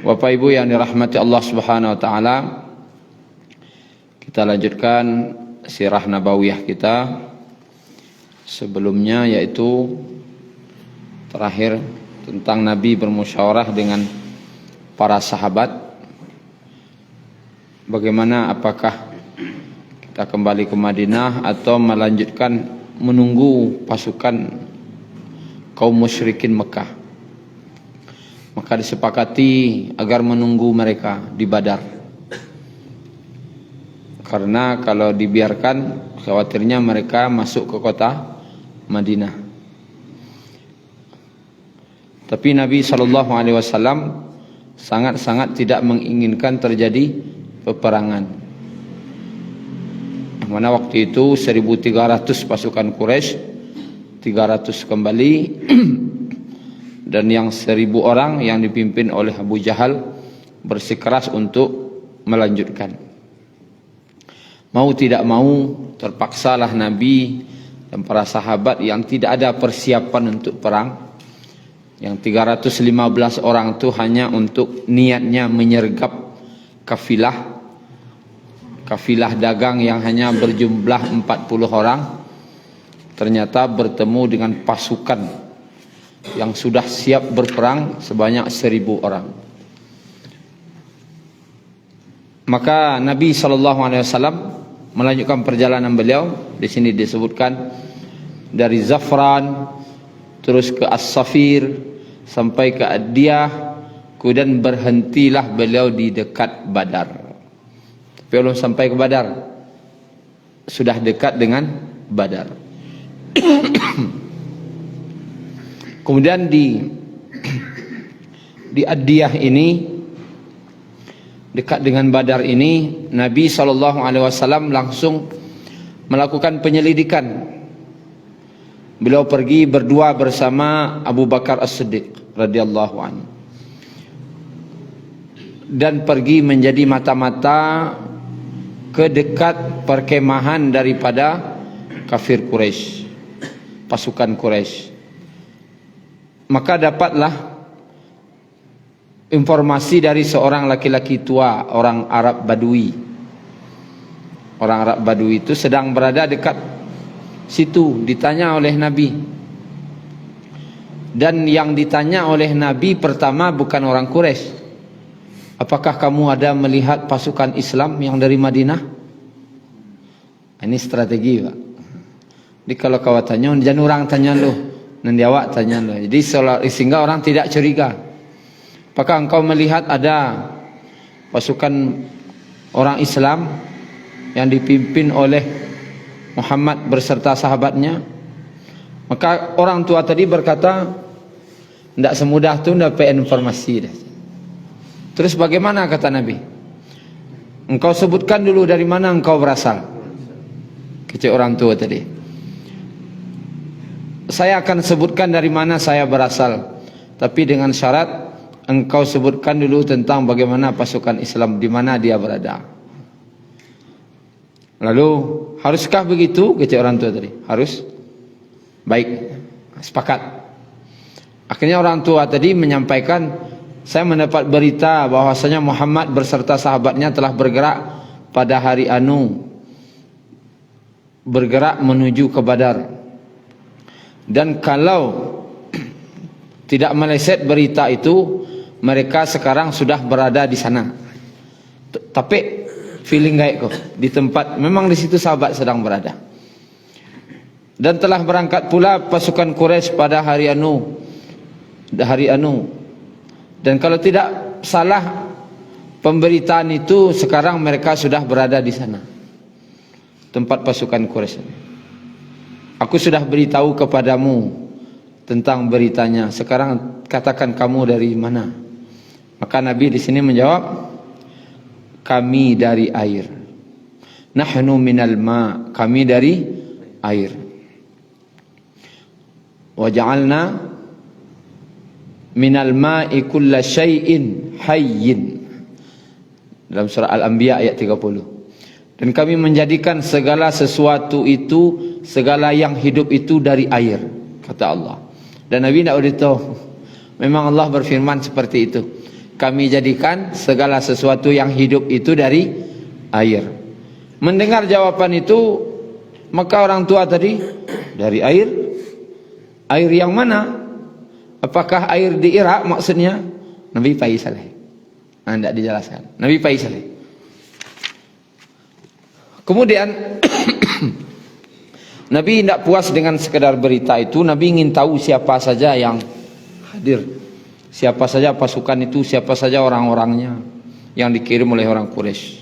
Bapak Ibu yang dirahmati Allah Subhanahu wa taala, kita lanjutkan sirah nabawiyah kita sebelumnya, yaitu terakhir tentang Nabi bermusyawarah dengan para sahabat. Bagaimana, apakah kita kembali ke Madinah atau melanjutkan menunggu pasukan kaum musyrikin Mekah? Maka disepakati agar menunggu mereka di Badar, karena kalau dibiarkan khawatirnya mereka masuk ke kota Madinah. Tapi Nabi SAW sangat-sangat tidak menginginkan terjadi peperangan. Yang mana waktu itu 1.300 pasukan Quraisy, 300 kembali dan yang 1.000 orang yang dipimpin oleh Abu Jahal bersikeras untuk melanjutkan. Mau tidak mau terpaksalah Nabi dan para sahabat yang tidak ada persiapan untuk perang, yang 315 orang itu hanya untuk niatnya menyergap kafilah dagang yang hanya berjumlah 40 orang, ternyata bertemu dengan pasukan yang sudah siap berperang sebanyak 1.000 orang. Maka Nabi SAW melanjutkan perjalanan beliau. Di sini disebutkan dari Zafran terus ke As-Safir sampai ke Ad-Diyah, kemudian berhentilah beliau di dekat Badar. Tapi belum sampai ke Badar, sudah dekat dengan Badar. Kemudian di Ad-Diyah ini, dekat dengan Badar ini, Nabi SAW langsung melakukan penyelidikan. Beliau pergi berdua bersama Abu Bakar As-Siddiq radhiyallahu anhu, dan pergi menjadi mata-mata ke dekat perkemahan daripada kafir Quraisy, pasukan Quraisy. Maka dapatlah informasi dari seorang laki-laki tua, orang Arab Badui. Orang Arab Badui itu sedang berada dekat situ, ditanya oleh Nabi. Dan yang ditanya oleh Nabi pertama bukan orang Quraisy. Apakah kamu ada melihat pasukan Islam yang dari Madinah? Ini strategi, Pak. Jadi kalau kau tanya, jangan orang tanya lu, nanti awak tanya lu. Jadi sehingga orang tidak curiga. Apakah engkau melihat ada pasukan orang Islam yang dipimpin oleh Muhammad berserta sahabatnya? Maka orang tua tadi berkata, tidak semudah itu dapat informasi dah. Terus bagaimana, kata Nabi? Engkau sebutkan dulu dari mana engkau berasal. Kecil orang tua tadi. Saya akan sebutkan dari mana saya berasal, tapi dengan syarat engkau sebutkan dulu tentang bagaimana pasukan Islam, di mana dia berada. Lalu, haruskah begitu? Kecil orang tua tadi. Harus. Baik, sepakat. Akhirnya orang tua tadi menyampaikan, saya mendapat berita bahwasanya Muhammad berserta sahabatnya telah bergerak pada hari anu, bergerak menuju ke Badar. Dan kalau tidak meleset berita itu, mereka sekarang sudah berada di sana. Tapi feeling gaib kok di tempat, memang di situ sahabat sedang berada. Dan telah berangkat pula pasukan Quraisy pada hari anu. Dan kalau tidak salah pemberitaan itu, sekarang mereka sudah berada di sana, tempat pasukan Quraisy. Aku sudah beritahu kepadamu tentang beritanya. Sekarang katakan kamu dari mana? Maka Nabi di sini menjawab, kami dari air. Nahnu minal ma, kami dari air. Wa ja'alna minal ma'i kulla syai'in hayyin. Dalam surah Al-Anbiya ayat 30. Dan kami menjadikan segala sesuatu itu, segala yang hidup itu dari air, kata Allah. Dan Nabi tidak beritahu. Memang Allah berfirman seperti itu. kami jadikan segala sesuatu yang hidup itu dari air. Mendengar jawaban itu, maka orang tua tadi, dari air? Air yang mana? Apakah air di Irak maksudnya? Nabi Faisal. Tidak dijelaskan. Nabi Faisal. Kemudian Nabi tidak puas dengan sekedar berita itu. Nabi ingin tahu siapa saja yang hadir, siapa saja pasukan itu, siapa saja orang-orangnya yang dikirim oleh orang Quraisy.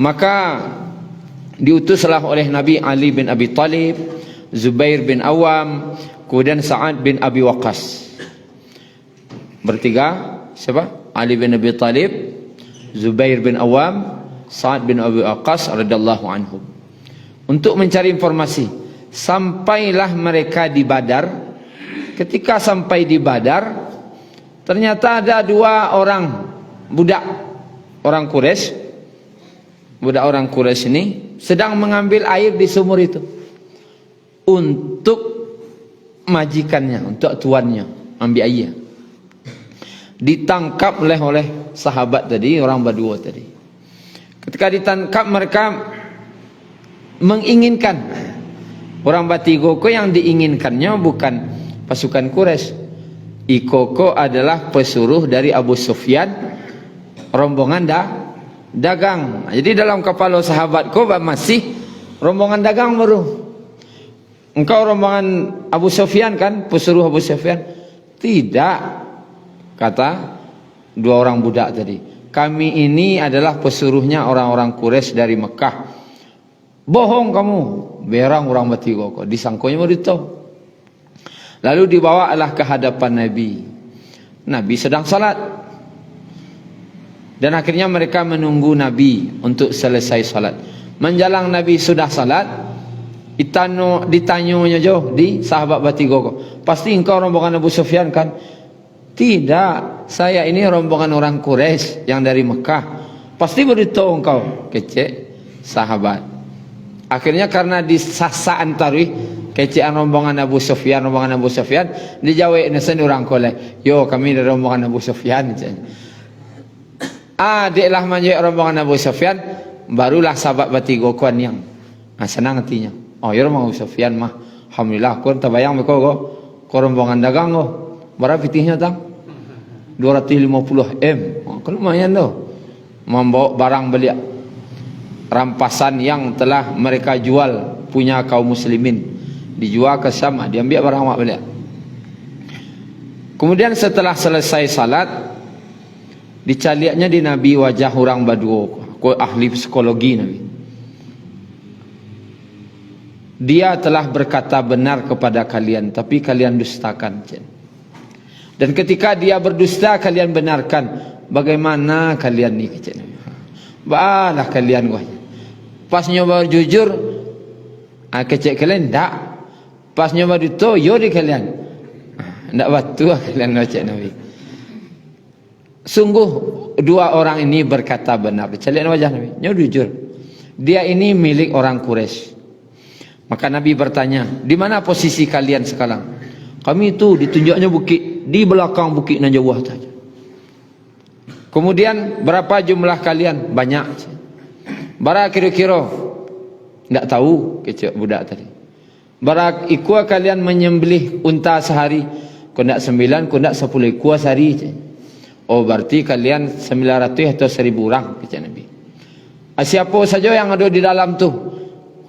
Maka diutuslah oleh Nabi Ali bin Abi Thalib, Zubair bin Awam, kemudian Sa'ad bin Abi Waqqas. Bertiga, siapa? Ali bin Abi Thalib, Zubair bin Awam, Sa'ad bin Abi Waqqas radhiyallahu anhum, untuk mencari informasi. Sampailah mereka di Badar. Ketika sampai di Badar, ternyata ada dua orang budak orang Quraisy. Budak orang Quraisy ini sedang mengambil air di sumur itu untuk majikannya, untuk tuannya, ambil air. Ditangkap oleh sahabat tadi, orang Badua tadi. Ketika ditangkap, mereka menginginkan, orang Batigoko yang diinginkannya bukan pasukan Quraisy. Ikoko adalah pesuruh dari Abu Sufyan, rombongan dagang. Jadi dalam kepala sahabatku masih rombongan dagang baru. Engkau rombongan Abu Sufyan kan, pesuruh Abu Sufyan? Tidak, kata dua orang budak tadi. Kami ini adalah pesuruhnya orang-orang Quraisy dari Mekah. Bohong kamu, berang orang Batigoko. Disangkonya begitu. Lalu dibawalah ke hadapan Nabi. Nabi sedang salat. Dan akhirnya mereka menunggu Nabi untuk selesai salat. Menjelang Nabi sudah salat, ditanyanya jauh di sahabat Batigoko, pasti engkau rombongan Abu Sufyan kan? Tidak, saya ini rombongan orang Quraisy yang dari Mekah. Pasti beritahu engkau. Kecek sahabat. Akhirnya karena disasaan tarih kecean rombongan Abu Sufyan, dijawab nesen orang kolej, yo kami dari rombongan Abu Sufyan. Adiklah menjawab rombongan Abu Sufyan, barulah sahabat Batigokuan yang senang hatinya. Oh ya rombongan Abu Sufyan mah, alhamdulillah. Kau terbayang mereka kau rombongan dagang kau, berapa fitihnya tang? 250 M. Kalau lumayan tu, membawa barang beliau, rampasan yang telah mereka jual punya kaum muslimin, dijual ke Syam, diambil barang mak beliau. Kemudian setelah selesai salat, dicaliaknya di Nabi wajah orang Badua, ahli psikologi Nabi. Dia telah berkata benar kepada kalian, tapi kalian dustakan. Dan ketika dia berdusta, kalian benarkan. Bagaimana kalian ni? Balah kalian gua. Pas nyoba jujur, kecek kalian tak. Pas nyoba itu, yo di kalian. Tak batu kalian baca Nabi. Sungguh dua orang ini berkata benar. Calian wajah Nabi, nyo jujur. Dia ini milik orang Quraisy. Maka Nabi bertanya, di mana posisi kalian sekarang? Kami itu ditunjuknya bukit, di belakang bukit nan jauh saja. Kemudian berapa jumlah kalian? Banyak. Bara kira-kira tidak tahu kecil budak tadi. Bara ikut kalian menyembelih unta sehari? Kau tidak 9, kau tidak 10 ikut sehari. Oh berarti kalian 900 atau 1000 orang kata Nabi. Siapa saja yang ada di dalam tu?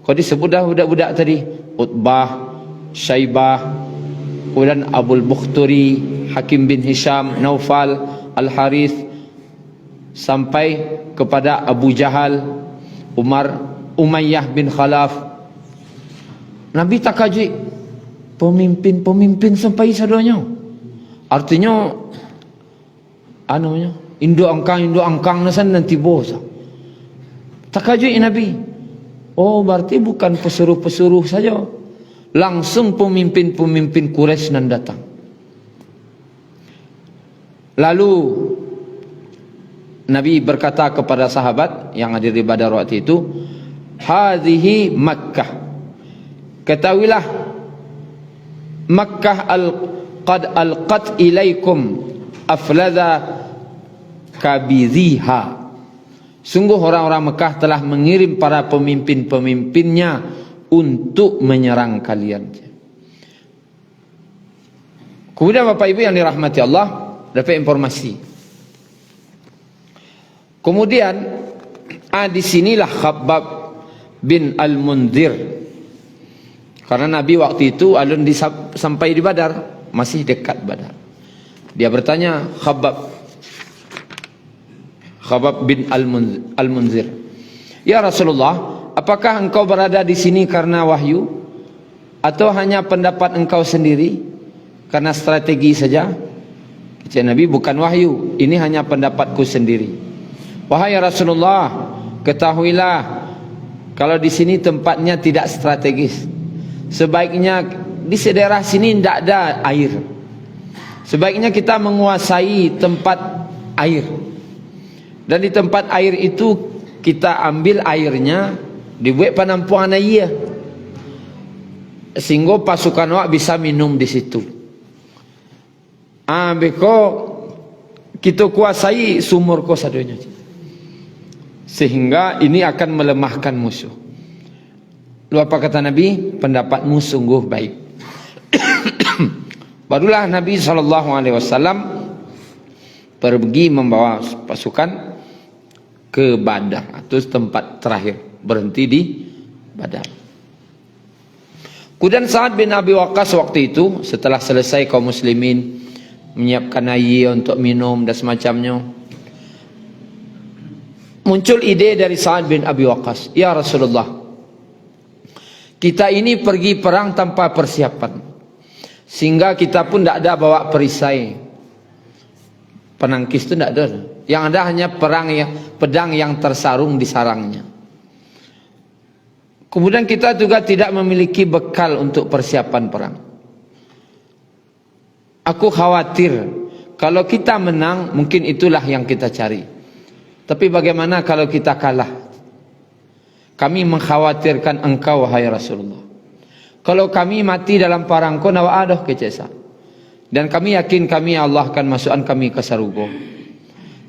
Kau disebut dah budak-budak tadi. Utbah, Syaibah, kemudian Abul Bukhturi, Hakim bin Hisham, Naufal, Al-Harith, sampai kepada Abu Jahal, Umayyah bin Khalaf. Nabi tak kaji pemimpin sampai sadonya. Artinya induk angkang nasan nanti bos. Tak kaji Nabi. Oh berarti bukan pesuruh-pesuruh saja, langsung pemimpin-pemimpin Quraisy nan datang. Lalu Nabi berkata kepada sahabat yang hadir di Badar waktu itu, hadhihi Makkah, ketahuilah Makkah qad alqat ilaikum afladha kabidhiha. Sungguh orang-orang Mekah telah mengirim para pemimpin-pemimpinnya untuk menyerang kalian. Kemudian Bapak Ibu yang dirahmati Allah, dapat informasi. Kemudian disinilah Khabbab bin Al-Munzir, karena Nabi waktu itu alun sampai di Badar, masih dekat Badar. Dia bertanya Khabbab bin Al-Munzir, "Ya Rasulullah, apakah engkau berada di sini karena wahyu atau hanya pendapat engkau sendiri karena strategi saja?" Kata Nabi, "Bukan wahyu, ini hanya pendapatku sendiri." "Wahai Rasulullah, ketahuilah kalau di sini tempatnya tidak strategis. Sebaiknya di daerah sini tidak ada air. Sebaiknya kita menguasai tempat air. Dan di tempat air itu kita ambil airnya, dibuat penampungan air, sehingga pasukan awak bisa minum di situ. Beko kita kuasai sumur ko sadonya, sehingga ini akan melemahkan musuh." Lalu apa kata Nabi? "Pendapatmu sungguh baik." Barulah Nabi SAW pergi membawa pasukan ke Badar, atau tempat terakhir berhenti di Badar. Kemudian Sa'ad bin Abi Waqqas waktu itu setelah selesai kaum muslimin menyiapkan air untuk minum dan semacamnya, muncul ide dari Sa'ad bin Abi Waqqas, "Ya Rasulullah, kita ini pergi perang tanpa persiapan, sehingga kita pun tidak ada bawa perisai. Penangkis itu tidak ada. Yang ada hanya pedang yang tersarung di sarangnya. Kemudian kita juga tidak memiliki bekal untuk persiapan perang. Aku khawatir kalau kita menang, mungkin itulah yang kita cari. Tapi bagaimana kalau kita kalah? Kami mengkhawatirkan engkau, wahai Rasulullah. Kalau kami mati dalam perang, kau nawa adoh kecesa. Dan kami yakin Allah akan masukkan kami ke surga.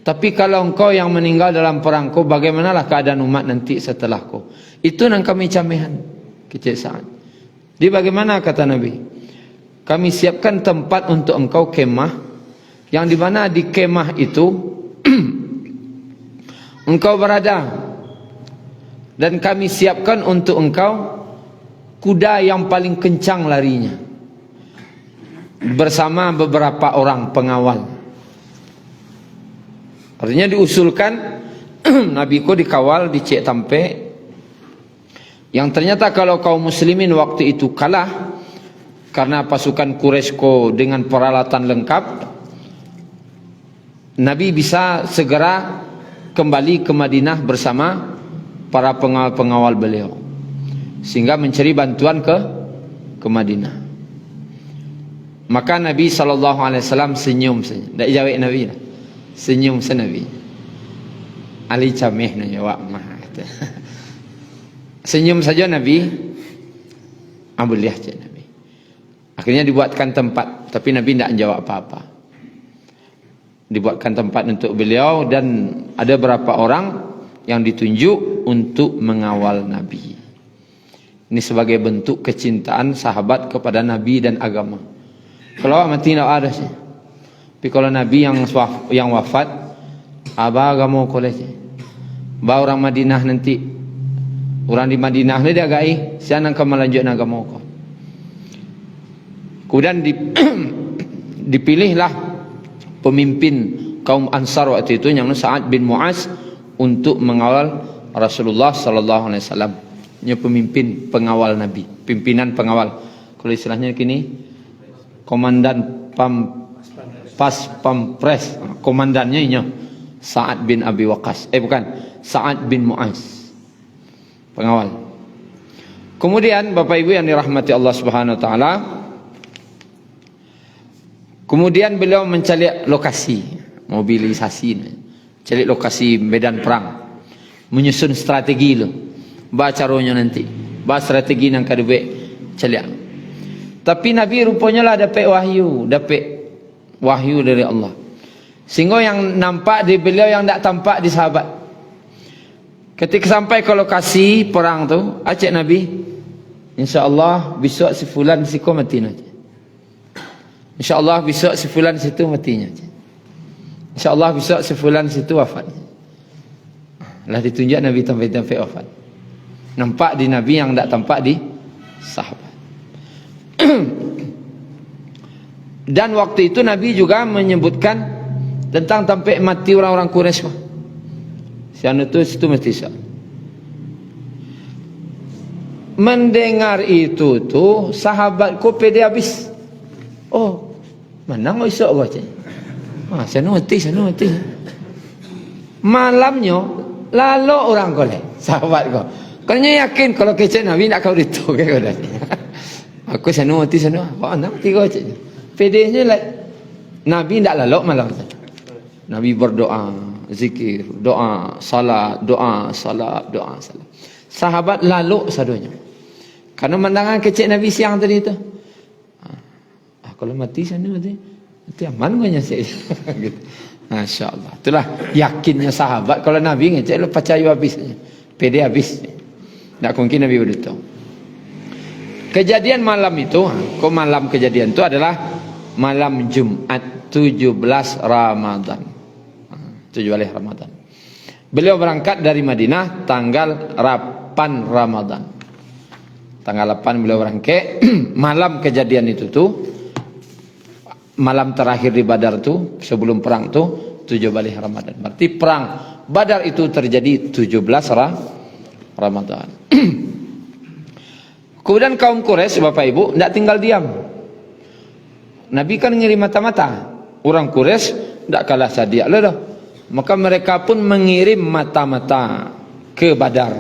Tapi kalau engkau yang meninggal dalam perang, kau bagaimanalah keadaan umat nanti setelah kau? Itu yang kami camehan kecesaan. Jadi bagaimana kata Nabi? Kami siapkan tempat untuk engkau kemah, yang di mana di kemah itu engkau berada. Dan kami siapkan untuk engkau kuda yang paling kencang larinya, bersama beberapa orang pengawal." Artinya diusulkan Nabi ko dikawal di Cek Tampe, yang ternyata kalau kaum muslimin waktu itu kalah karena pasukan Quraisy ko dengan peralatan lengkap, Nabi bisa segera kembali ke Madinah bersama para pengawal-pengawal beliau, sehingga mencari bantuan ke Madinah. Maka Nabi SAW senyum saja, tidak jawab Nabi, senyum saja Nabi. Ali cameh nak jawab mah. Senyum saja Nabi. Boleh saja Nabi. Akhirnya dibuatkan tempat, tapi Nabi tidak jawab apa-apa. Dibuatkan tempat untuk beliau, dan ada beberapa orang yang ditunjuk untuk mengawal Nabi. Ini sebagai bentuk kecintaan sahabat kepada Nabi dan agama. Kalau mati tidak ada sih. Tapi kalau Nabi yang wafat, agama kolej. Ba orang Madinah nanti, orang di Madinah ni dia gai, siapa yang akan melanjutkan agama kau. Kemudian dipilihlah pemimpin kaum Ansar waktu itu, yang Sa'ad bin Mu'az, untuk mengawal Rasulullah SAW. Ini pemimpin pengawal Nabi, pimpinan pengawal. Kalau istilahnya kini, komandan pampres, komandannya ini Sa'ad bin Abi Waqqas. Bukan, Sa'ad bin Mu'az, pengawal. Kemudian Bapak Ibu yang dirahmati Allah Subhanahu wa taala, kemudian beliau mencari lokasi mobilisasi, cari lokasi medan perang, menyusun strategi lo, baca caranya nanti, baca strategi yang kedua celiak. Tapi Nabi rupanya lah dapat wahyu dari Allah, Sehingga yang nampak di beliau yang tak tampak di sahabat. Ketika sampai ke lokasi perang tu, acik Nabi, insya-Allah besok si fulan si kau mati nanti. Insya-Allah besok si fulan situ matinya. Insya-Allah besok si fulan situ wafat. Lah ditunjuk Nabi sampai wafat. Nampak di Nabi yang tak tampak di sahabat. Dan waktu itu Nabi juga menyebutkan tentang sampai mati orang-orang Quraisy. Sianu tu situ mesti sah. Mendengar itu tu sahabatku pede habis. Oh, mana mau esok gua cak? Sianu mati. Malamnya lalu orang golek sahabat kau. Kanya yakin kalau kecek Nabi nak kau itu ke kau dah. Aku sianu mati. Apa nak mati kau cak? Pedenya like Nabi tak lalu malam tu. Nabi berdoa, zikir, doa, salat. Sahabat lalu sadonya. Karena mandangan kecil Nabi siang tadi tu. Kalau mati sana mati aman gua nyasik. Gitu. Masya-Allah. Itulah yakinnya sahabat kalau Nabi ngecek lu percaya habis. Pede habis. Tak mungkin Nabi begitu. Kejadian malam itu, malam kejadian itu adalah malam Jumat 17 Ramadan. 17 Ramadan. Beliau berangkat dari Madinah tanggal 8 Ramadan. Tanggal 8 beliau berangkat. Malam kejadian itu tuh, malam terakhir di Badar tuh, sebelum perang tuh 17 Ramadan. Berarti perang Badar itu terjadi 17 Ramadan. Kemudian kaum Quraisy, Bapak Ibu, tidak tinggal diam. Nabi kan ngirim mata-mata. Orang Quraisy tidak kalah sadiak lah. Maka mereka pun mengirim mata-mata ke Badar.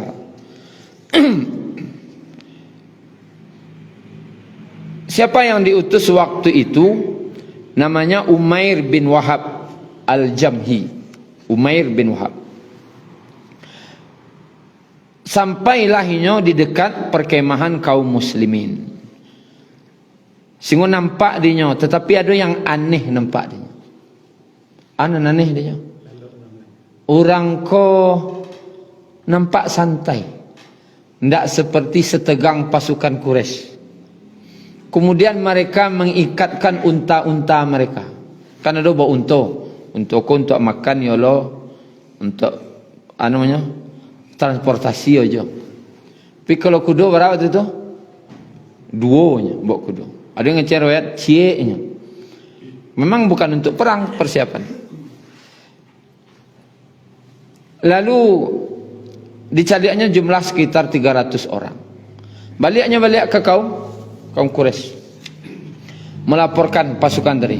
Siapa yang diutus waktu itu? Namanya Umair bin Wahab Al-Jamhi. Umair bin Wahab. Sampailah inyo di dekat perkemahan kaum muslimin. Sehingga nampak dinyo, tetapi ada yang aneh nampak dinyo. Aneh dinyo. Orang ko nampak santai. Tidak seperti setegang pasukan Quraisy. Kemudian mereka mengikatkan unta-unta mereka. Kan ada bawa unta. Untuk makan ya Allah. Untuk transportasi aja. Tapi kalau kuda berapa tu? Duonya bawa kuda. Ada yang cerewet cieknya. Memang bukan untuk perang, persiapan. Lalu dicarinya jumlah sekitar 300 orang. Balik ke kaum Quraisy. Melaporkan pasukan dari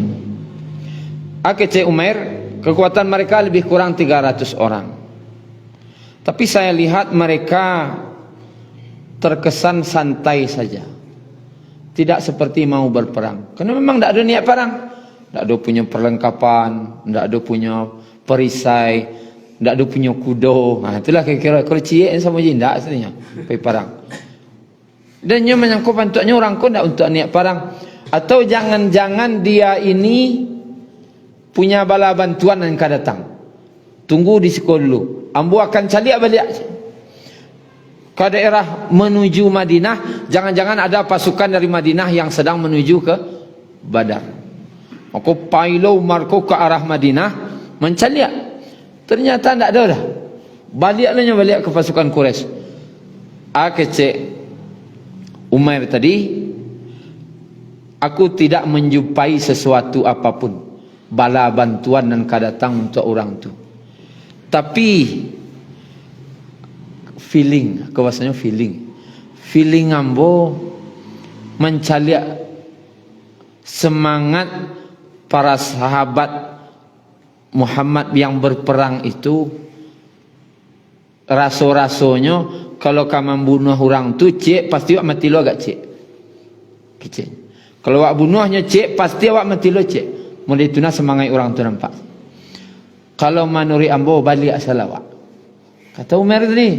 Akece Umair, kekuatan mereka lebih kurang 300 orang. Tapi saya lihat mereka terkesan santai saja. Tidak seperti mau berperang. Karena memang tidak ada niat perang. Tidak ada punya perlengkapan, tidak ada punya perisai, tidak ada punya kuda. Nah, itulah kira-kira kalau ciek sama je tidak sebenarnya pergi perang. Dan dia menyangkut pantuknya orang kau tidak untuk niat perang. Atau jangan-jangan dia ini punya bala bantuan yang akan datang. Tunggu di sekolah dulu. Ambo akan cari balik ke daerah menuju Madinah. Jangan-jangan ada pasukan dari Madinah yang sedang menuju ke Badar. Maka pailau marko ke arah Madinah mencari. Ternyata tidak ada dah. Balik ke pasukan Quraisy. Akece Umair tadi, aku tidak menjumpai sesuatu apapun, bala bantuan dan kedatang untuk orang tu. Tapi feeling, kewasanya feeling ambo mencari semangat para sahabat Muhammad yang berperang itu. Raso-rasonya kalau kamu bunuh orang tu cik, pasti awak mati lo agak cik. Kecil. Kalau awak bunuhnya cik, pasti awak mati lo cik. Mulai itu semangat orang tu nampak. Kalau manuri ambo balik salawat. Kata Umar tadi.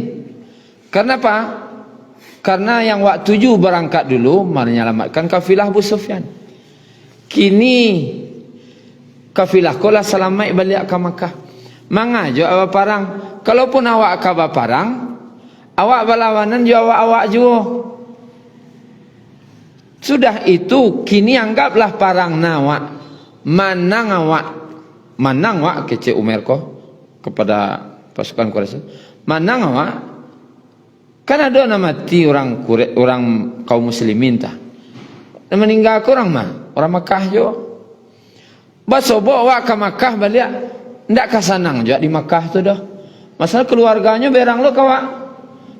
Kenapa? Karena yang waktu tuju berangkat dulu menyelamatkan kafilah Abu Sufyan. Kini kafilah ko lah selamat balik ke Makkah. Mangajo awak parang. Kalaupun awak kabar parang, awak berlawanan jo awak juga. Sudah itu kini anggaplah parang nawak manang awak kecil Umar ko kepada pasukan Quraisy. Manang awak kan ada nama mati orang kaum muslimin tah. Meninggal ke orang mah, orang Makkah jo. Basobo awak ke Makkah balik, ndak kasanang juga di Makkah tu dah. Masalah keluarganya berang lo kawak.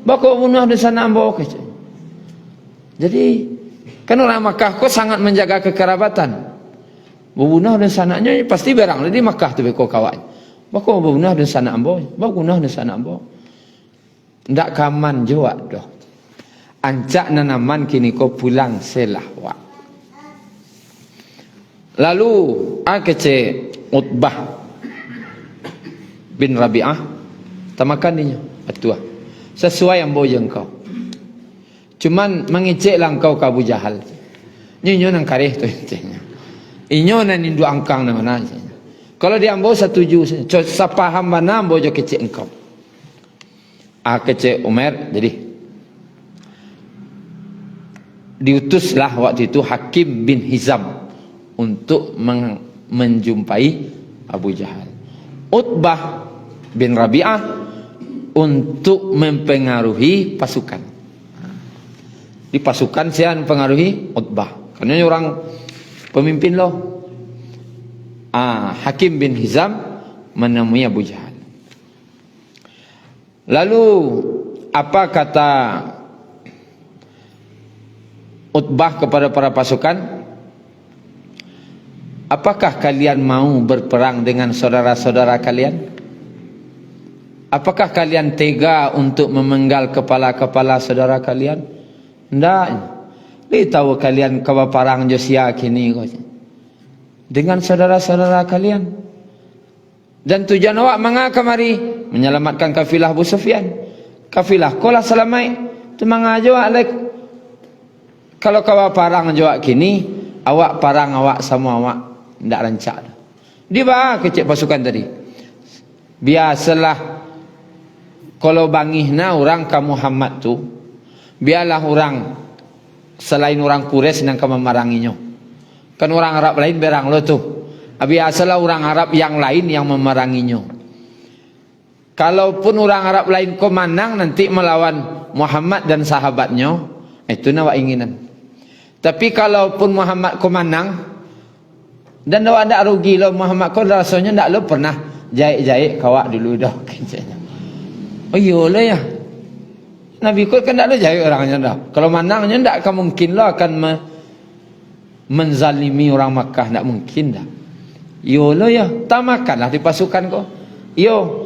Bako bunuh di sana ambo kecil. Jadi kan orang Makkah ko sangat menjaga kekerabatan. Bunuh di sananya pasti berang di Makkah tu beko kawak. Bako bunuh di sana ambo, bunuh di sana ambo. Ndak kaman juga doh. Ancak nanaman kini ko pulang selah wak. Lalu kece Utbah bin Rabi'ah tamakan dia atua sesuai yang boyo engkau. Cuman mengiciklah engkau ke Abu Jahal. Nyo nang kareh tu incenya. Inyo nan indu angkang na mana. Kalau dia ambo setuju sapaham mana boyo kecik engkau. Kecik Umar jadi diutuslah waktu itu Hakim bin Hizam untuk menjumpai Abu Jahal. Utbah bin Rabi'ah untuk mempengaruhi pasukan. Di pasukan saya mempengaruhi Utbah. Karena orang pemimpin loh. Hakim bin Hizam menemui Abu Jahal. Lalu apa kata Utbah kepada para pasukan? Apakah kalian mau berperang dengan saudara-saudara kalian? Apakah kalian tega untuk memenggal kepala-kepala saudara kalian? Tidak. Dia tahu kalian kawa parang Josia kini dengan saudara-saudara kalian. Dan tujuan awak mengapa kemari? Menyelamatkan kafilah Abu Sufyan. Kafilah kolah selamai. Itu mengajo alek. Kalau kawa parang jawab kini, awak parang awak sama awak tidak rancak. Dia bah kecik pasukan tadi. Biasalah kalau bangihna orang ke Muhammad tu, biarlah orang selain orang Quraisy yang kamu memeranginya. Kan orang Arab lain berang lo tu. Biasalah orang Arab yang lain yang memeranginya. Kalaupun orang Arab lain kau menang nanti melawan Muhammad dan sahabatnya, itu nawa inginan. Tapi kalaupun Muhammad kau menang dan awak tak rugi lo Muhammad kau rasanya tak lo pernah jahit-jahit kawak dulu dah kencanya. Oh iyalah ya. Nabi kau kan tak lo jahit orangnya dah. Kalau menangnya tak akan mungkin lo akan menzalimi orang Makkah, tak mungkin dah. Iyalah ya, tamakanlah di pasukan kau. Yo.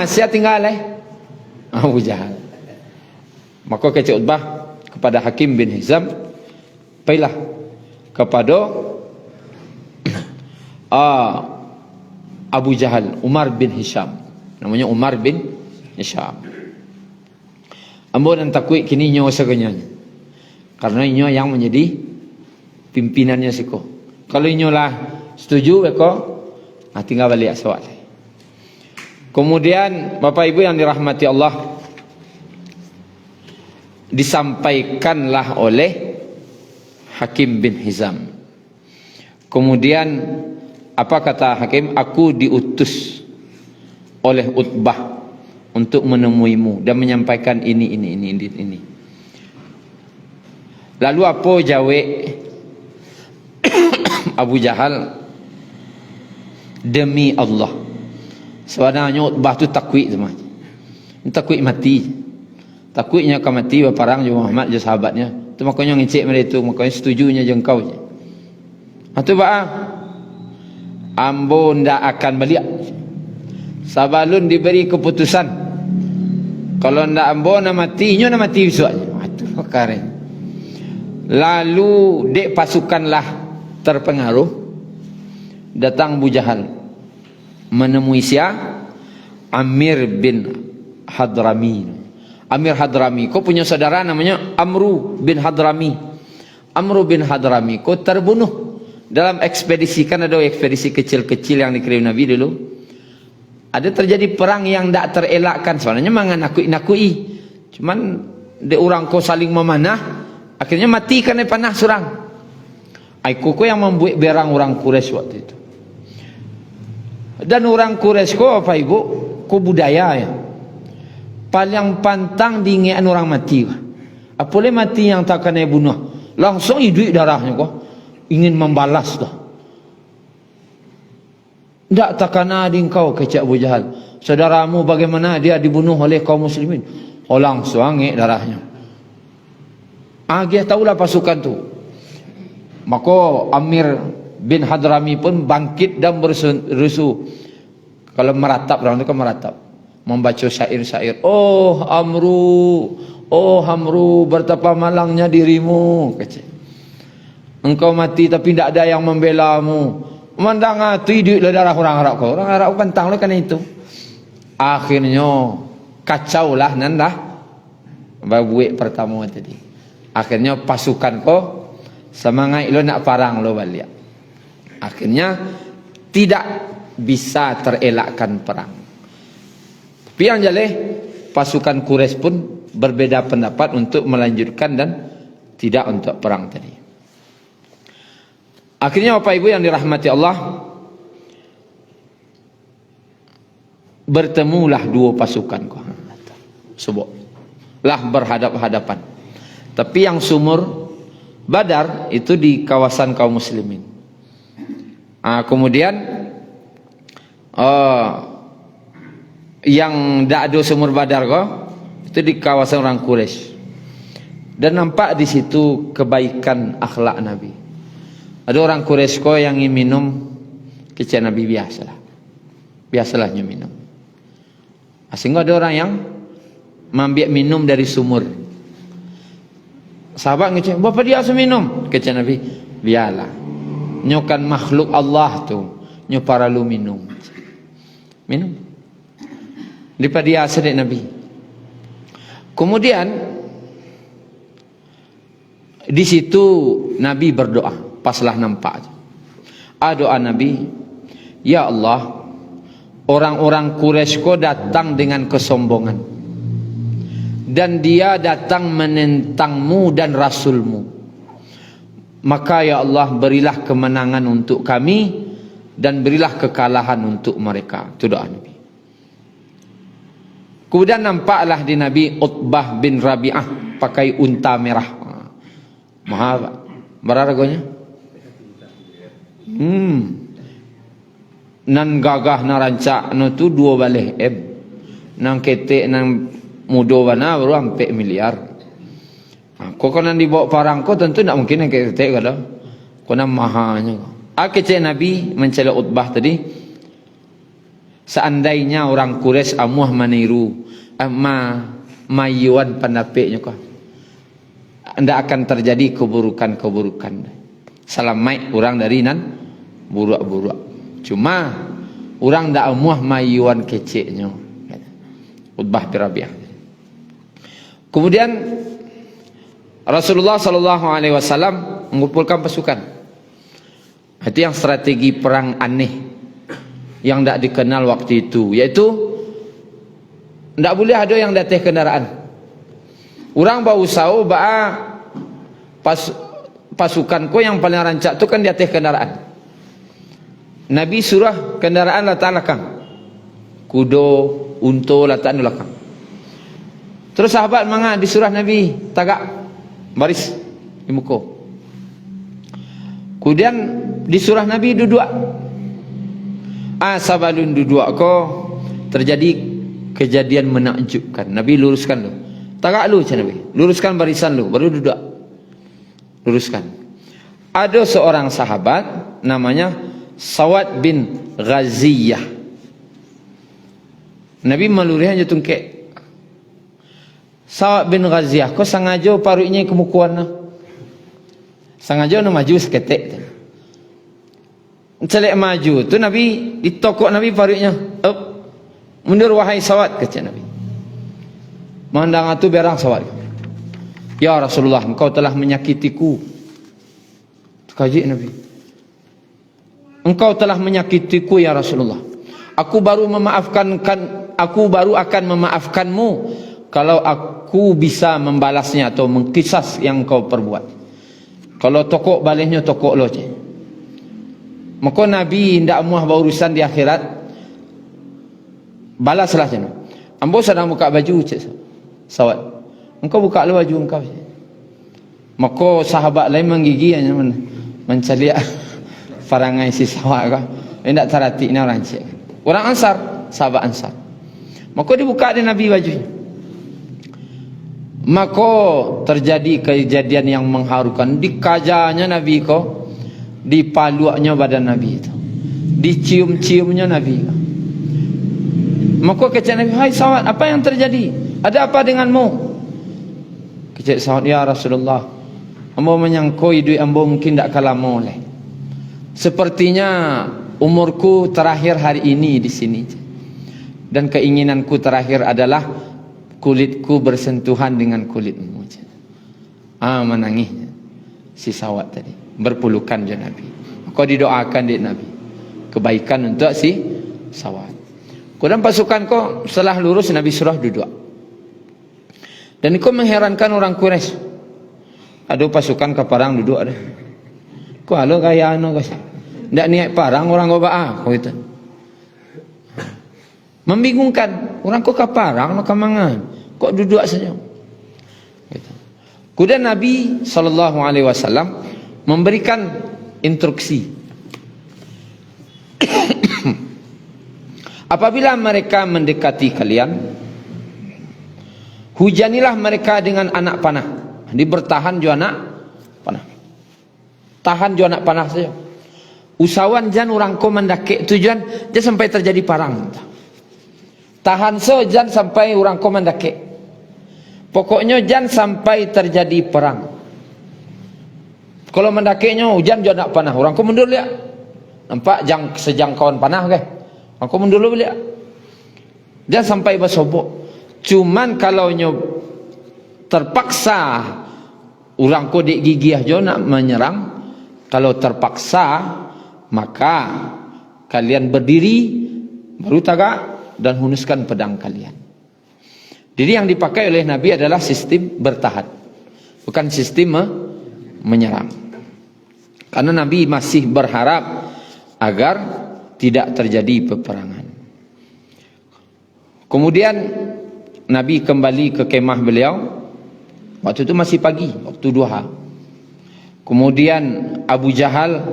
Siap tinggal Abu Jahal. Maka kecik Utbah kepada Hakim bin Hizam, pailah kepada Abu Jahal, Umar bin Hisham. Namanya Umar bin Hisham. Ambo dan takwik kini nyo segenya. Karena nyo yang menjadi pimpinannya siko. Kalau nyo lah setuju beko, tinggal balik soal. Kemudian Bapak Ibu yang dirahmati Allah, disampaikanlah oleh Hakim bin Hizam. Kemudian apa kata Hakim? Aku diutus oleh Utbah untuk menemuimu dan menyampaikan ini. Lalu apa jawab Abu Jahal? Demi Allah, sebenarnya Utbah tu takwik teman. Takwik mati. Takwiknya akan mati berperang dengan Muhammad je sahabatnya. Tu makanya ngicik mereka tu, makanya setujunya jengkau je. Itu ambo ndak akan balik. Sabalun diberi keputusan. Kalau ndak ambo nak mati, nyo nak mati besok. Itu perkara. Lalu dek pasukanlah terpengaruh. Datang Abu Jahal menemui Amir bin Hadrami. Amir Hadrami, kau punya saudara namanya Amru bin Hadrami. Amru bin Hadrami, kau terbunuh dalam ekspedisi, kan ada ekspedisi kecil-kecil yang dikirim Nabi dulu, ada terjadi perang yang tak terelakkan. Sebenarnya menakui-nakui, cuman de orang ko saling memanah, akhirnya mati karena panah surang. Aku ko yang membuat berang orang Quraisy waktu itu. Dan orang Quraisy ko apa ibu? Ko budaya ya. Paling pantang diingat orang mati. Apa boleh mati yang tak kena bunuh? Langsung hidup darahnya ko. Ingin membalas dah. Tak takana di engkau kecak Abu Jahal. Saudaramu bagaimana dia dibunuh oleh kaum muslimin? Oh langsung angin darahnya. Dia tahulah pasukan tu. Maka Amir bin Hadrami pun bangkit dan berseru. Kalau meratap, orang itu kan meratap. Membaca syair-syair. Oh Hamru, betapa malangnya dirimu. Kecik. Engkau mati tapi tidak ada yang membelamu. Memandang itu hidup darah orang Arab kau. Orang Arab pantang lah kan itu. Akhirnya kacau lah nandah. Babuik pertama tadi. Akhirnya pasukan kau semangat lo nak parang lo balik. Akhirnya tidak bisa terelakkan perang. Tapi yang jelas pasukan Quraisy pun berbeda pendapat untuk melanjutkan dan tidak untuk perang tadi. Akhirnya Bapak Ibu yang dirahmati Allah, bertemulah dua pasukan. Lah berhadap-hadapan. Tapi yang sumur Badar itu di kawasan kaum muslimin. Kemudian yang tidak ada sumur Badar itu di kawasan orang Quraisy. Dan nampak di situ kebaikan akhlak Nabi. Ada orang Quraisy yang ingin minum kecil Nabi biasalah minum. Sehingga ada orang yang mengambil minum dari sumur. Sahabat ngecek, "Bapa dia asal minum?" Kecil Nabi, "Biarlah. Nyokan makhluk Allah tu, nyo para lu minum." Minum. Daripada dia asal Nabi. Kemudian di situ Nabi berdoa. Paslah nampak. Doa Nabi, "Ya Allah, orang-orang Quraisy ko datang dengan kesombongan. Dan dia datang menentangmu dan Rasulmu. Maka ya Allah, berilah kemenangan untuk kami dan berilah kekalahan untuk mereka." Itu doa Nabi. Kemudian nampaklah di Nabi Utbah bin Rabi'ah pakai unta merah. Mahal. Berapa harganya? Nan gagah na rancak no tu 2 balih nang ketek nang mudo bana baru 4 miliar. Kau kan dibawa parang kau tentu tak mungkin yang ketek kada. Kau nak mahanya. Kecik Nabi mencela Utbah tadi. Seandainya orang Quraisy amuah meniru mayuan pendapatnya kau, tidak akan terjadi keburukan-keburukan. Salamai orang dari nan buruk-buruk. Cuma orang tak amuah mayuan keciknya. Utbah bin Rabi'ah. Kemudian Rasulullah SAW mengumpulkan pasukan. Itu yang strategi perang aneh yang tak dikenal waktu itu, yaitu tak boleh ada yang datang kendaraan. Orang bau usau pasukan ko yang paling rancak tu kan di atas kendaraan. Nabi surah kendaraan letak belakang. Kudo, unta letak di belakang. Terus sahabat manga disuruh Nabi tagak baris di muka. Kemudian disuruh Nabi duduk. Sabalun duduk ko terjadi kejadian menakjubkan. Nabi luruskan lu. Tagak lu macam Nabi. Luruskan barisan lu baru duduk. Luruskan. Ada seorang sahabat namanya Sawad bin Ghaziyah. Nabi melurihnya tungkek. Sawad bin Ghaziyah, kau sengaja parutnya kemukuan. Sengaja nak maju seketik. Celek maju tu Nabi ditokok Nabi parutnya. Mundur wahai Sawad, kata Nabi. Mandang itu berang Sawad. "Ya Rasulullah, engkau telah menyakitiku." Kaji Nabi. engkau telah menyakitiku ya Rasulullah. Aku baru akan memaafkanmu kalau aku bisa membalasnya atau mengkisas yang kau perbuat. Kalau tokok balasnya tokok lo je. Maka Nabi tidak muah berurusan di akhirat, balaslah je. Ambo sedang buka baju je. Sawat. Engkau buka lo baju engkau je. Maka sahabat lain menggigi menceliak farangai si sawat kau. Tidak terhati ni orang cik. Orang Ansar, sahabat Ansar. Maka dibuka di Nabi bajunya. Maka terjadi kejadian yang mengharukan. Dikajanya Nabi ko, dipaluaknya badan Nabi itu, dicium-ciumnya Nabi ko. Maka kata Nabi, hai sahabat, apa yang terjadi? Ada apa denganmu? Kata sahabat, ya Rasulullah, ambo menyangkau hidup ambo mungkin tak kalah moleh. Sepertinya umurku terakhir hari ini di sini. Dan keinginanku terakhir adalah kulitku bersentuhan dengan kulitmu. Menangis si sawat tadi, berpelukan je Nabi. Kau didoakan di Nabi kebaikan untuk si sawat. Kemudian pasukan kau setelah lurus Nabi suruh duduk. Dan kau mengherankan orang Quraisy. Ada pasukan ke parang duduk ada. Kau halo kaya anu guys. Tidak niat parang orang kau kau itu. Membingungkan, orang kok kaparang nak kamangan, kok duduk saja. Gitu. Kemudian Nabi SAW memberikan instruksi. Apabila mereka mendekati kalian, hujanilah mereka dengan anak panah. Jadi bertahan jo anak panah. Tahan jo anak panah saja. Usahawan jan orang ko mendakik tujuan jangan sampai terjadi parang. Tahan so jangan sampai orang ko mendakik. Pokoknya jangan sampai terjadi perang. Kalau mendakiknya hujan jangan nak panah. Orang ko mundur lihat. Nampak sejangkauan panah ke? Orang ko mundur lihat. Jangan sampai bersobok. Cuman kalau nyo terpaksa orang ko dik gigi aja nak menyerang. Kalau terpaksa maka kalian berdiri baru tagak dan hunuskan pedang kalian. Jadi yang dipakai oleh Nabi adalah sistem bertahan, bukan sistem menyerang. Karena Nabi masih berharap agar tidak terjadi peperangan. Kemudian Nabi kembali ke kemah beliau. Waktu itu masih pagi, waktu duha. Kemudian Abu Jahal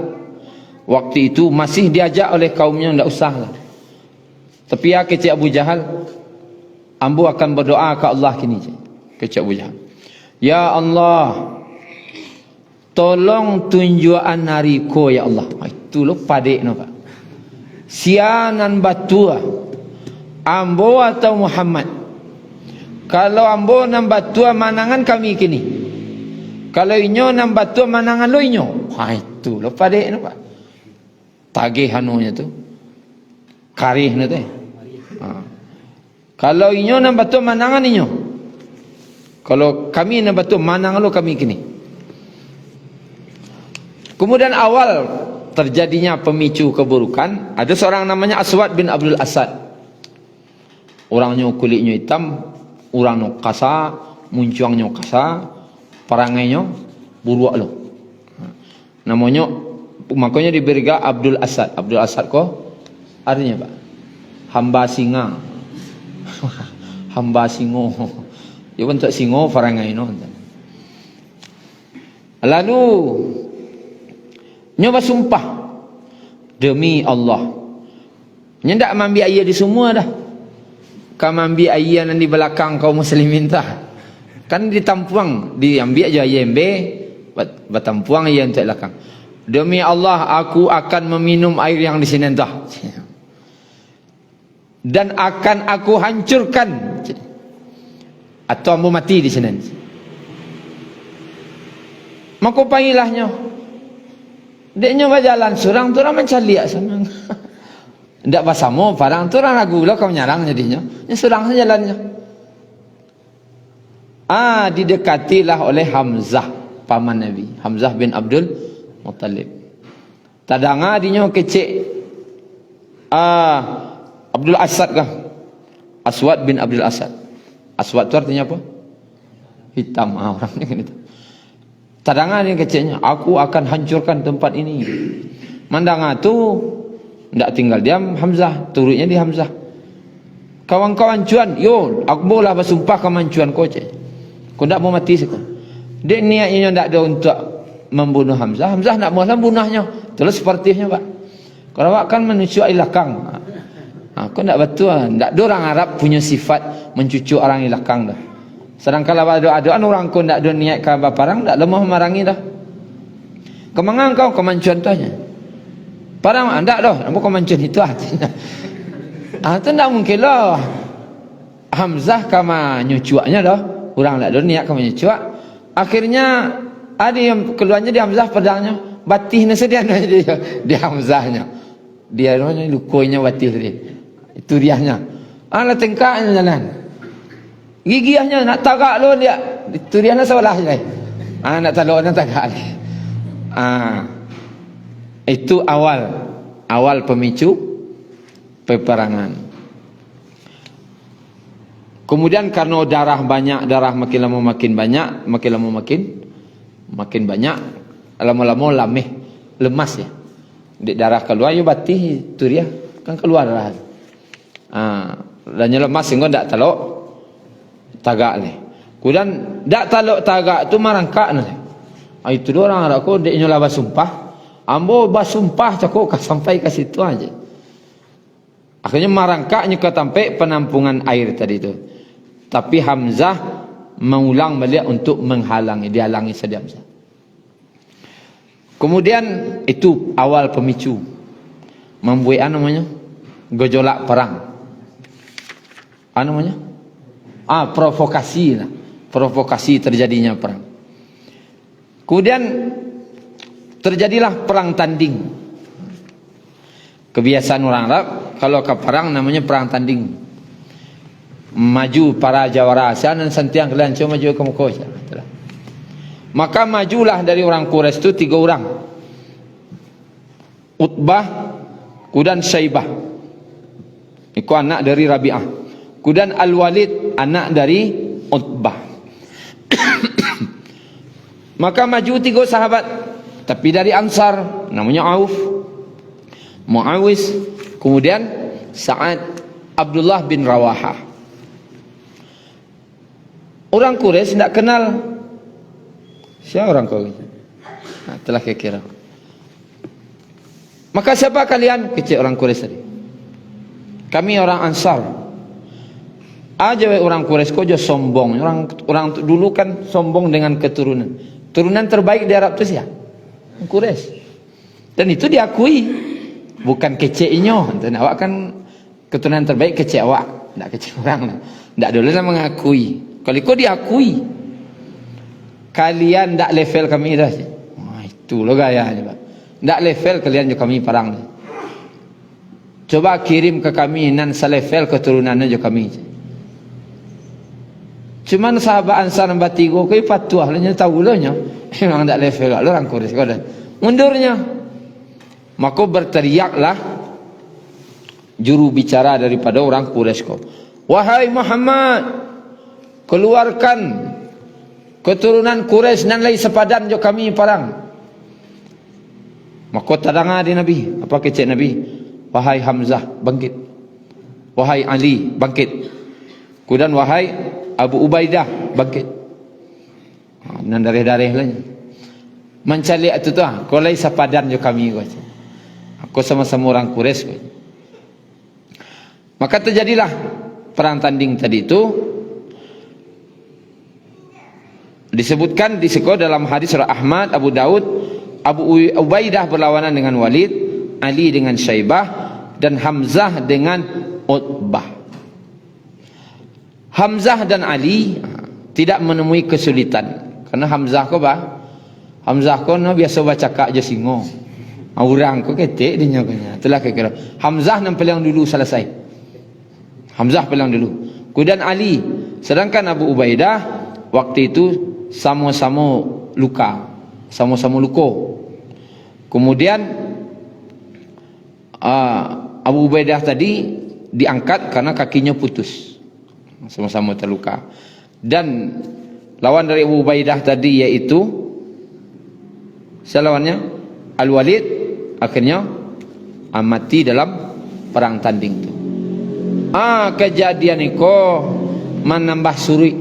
waktu itu masih diajak oleh kaumnya, tidak usahlah. Tapi ya kecik Abu Jahal, ambo akan berdoa ke Allah kini. Kecik Abu Jahal, ya Allah, tolong tunjuan hariku ya Allah. Itu lo padek no pak. Sianan batua, ambo atau Muhammad. Kalau ambo nan batua manangan kami kini. Kalau inyo nan batua manangan lo inyo. Itu lo padek no pak. Tagih hanunya tu, karih no tu. Kalau inyo nak batu manangan inyo. Kalau kami nak batu manangan lo kami kini. Kemudian awal terjadinya pemicu keburukan, ada seorang namanya Aswad bin Abdul Asad. Orangnya kulitnya hitam, orangnya kasar, muncuangnya kasar, perangainya buruk lo. Namanya, makanya diberi Abdul Asad. Abdul Asad kok artinya pak? Hamba singa. Hamba singo. Ya bentuk singo farangai no. Lalu nyoba sumpah demi Allah. Nyendak mambi ayah di semua dah. Kau mambi ayah nan di belakang kaum muslimin tah. Kan ditampuang, diambil aja ayah embe, batampuang ayah untuk belakang. Demi Allah aku akan meminum air yang di sini entah. Dan akan aku hancurkan atau ambo mati di sini. Maka pangilahnya. Deknya berjalan surang tu orang mencaliak sama. Ndak basamo parang tu orang ragu lah kau nyarang jadinya. Nya surang saja jalannya. Didekatilah oleh Hamzah paman Nabi, Hamzah bin Abdul Muttalib. Tadanga dinyo kecek Abdul Asad kah? Aswad bin Abdul Asad. Aswad tu artinya apa? Hitam. Orangnya kan itu. Tadanga dia keceknya, aku akan hancurkan tempat ini. Mandanga tu ndak tinggal diam Hamzah, turutnya di Hamzah. Kawan-kawan cuan, yo, aku boleh bersumpah kawan cuan kau cek. Kau ndak mau mati sekau. Dia niatnya ndak ada untuk membunuh Hamzah. Hamzah ndak mau bunuhnya. Terus sepertinya pak. Kalau pak kan mencuci ilakang. Kau ndak betul. Ndak ada orang Arab punya sifat mencuci orang ilakang dah. Sedangkan kalau ada orang kau ndak ada niat ke baparang, ndak lemah marangi dah. Kemangan kau kemancuan tuanya. Parang ndak dah, nampak kemancuan itu artinya. Itu tak mungkin lah. Hamzah kama nyucuaknya dah. Orang tak ada niat kama nyucuak. Akhirnya ada yang keluarnya di Hamzah pedangnya. Batihnya sedia di Hamzahnya. Dia lukanya batih dia. Itu dianya. Ala tengkaknya jalan. Gigiahnya nak tagak lo dia. Itu dia nak salah je. Nak taluk nak tagak dia. Itu awal pemicu peperangan. Kemudian karena darah banyak, darah makin lama makin banyak, makin lama makin banyak, lama-lama lameh, lemas ya. Di darah keluar ya batih itu dia kan keluar darah. Dan lemas sehingga ndak talok tagak ni. Kemudian ndak talok tagak tu marangkak ni. Itu dia orang aku dek nyola basumpah. Ambo basumpah cakok sampai ke situ aja. Akhirnya marangkaknya ke sampai penampungan air tadi itu. Tapi Hamzah mengulang balik untuk menghalangi, dihalangi saja Hamzah. Kemudian itu awal pemicu membuat namanya gejolak perang. Namanya? Provokasi lah. Provokasi terjadinya perang. Kemudian terjadilah perang tanding. Kebiasaan orang Arab kalau ke perang namanya perang tanding. Maju para jawara dan sentiang kalian cuma maju ke muka. Maka majulah dari orang Quraisy itu 3 orang. Utbah, kemudian Syaibah. Itu anak dari Rabi'ah. Kemudian Al-Walid, anak dari Utbah. Maka maju 3 sahabat. Tapi dari Ansar, namanya Auf, Muawis, kemudian Sa'ad Abdullah bin Rawahah. Orang Quraisy tidak kenal siapa orang kau. Telah kira. Maka siapa kalian? Kecil orang Quraisy tadi. Kami orang Ansar. Aja orang Quraisy kau je sombong. Orang dulu kan sombong dengan keturunan. Turunan terbaik di Arab itu siapa? Quraisy. Dan itu diakui. Bukan keceknya. Awak kan keturunan terbaik kecek awak. Tak kecek orang. Tak dulu lah mengakui. Kalau kau diakui. Kalian tak level kami dah. Itu loh gayanya. Tak level kalian juga kami perang. Coba kirim ke kami nan selevel keturunannya juga kami. Cuman sahabat Ansar nombor 3 kau patuah lah tahu lah nya. Memang tak level lah orang Quraisy kau dah. Mundurnya. Maka berteriaklah juru bicara daripada orang Quraisy kau. Wahai Muhammad, keluarkan keturunan Quraisy nan lai sepadan jo kami perang. Maka tadanga di Nabi, apa kecek Nabi? Wahai Hamzah, bangkit. Wahai Ali, bangkit. Kemudian wahai Abu Ubaidah, bangkit. Nan dareh-dareh lah. Mencalik itu tu kau lai sepadan jo kami kau. Aku sama-sama orang Quraisy. Maka terjadilah perang tanding tadi itu. Disebutkan di sekolah dalam hadis surah Ahmad, Abu Daud, Abu Ubaidah berlawanan dengan Walid, Ali dengan Syaibah, dan Hamzah dengan Utbah. Hamzah dan Ali tidak menemui kesulitan. Karena Hamzah ko bah? Hamzah ko no biasa baca kak je singo. Orang ko ketik dia nyakanya. Itulah kira. Hamzah yang paling dulu selesai. Hamzah paling dulu. Kemudian Ali. Sedangkan Abu Ubaidah waktu itu sama-sama luka. Sama-sama luka. Kemudian Abu Ubaidah tadi diangkat karena kakinya putus, sama-sama terluka. Dan lawan dari Abu Ubaidah tadi yaitu siapa lawannya? Al-Walid, akhirnya mati dalam perang tanding itu. Kejadian itu menambah suri.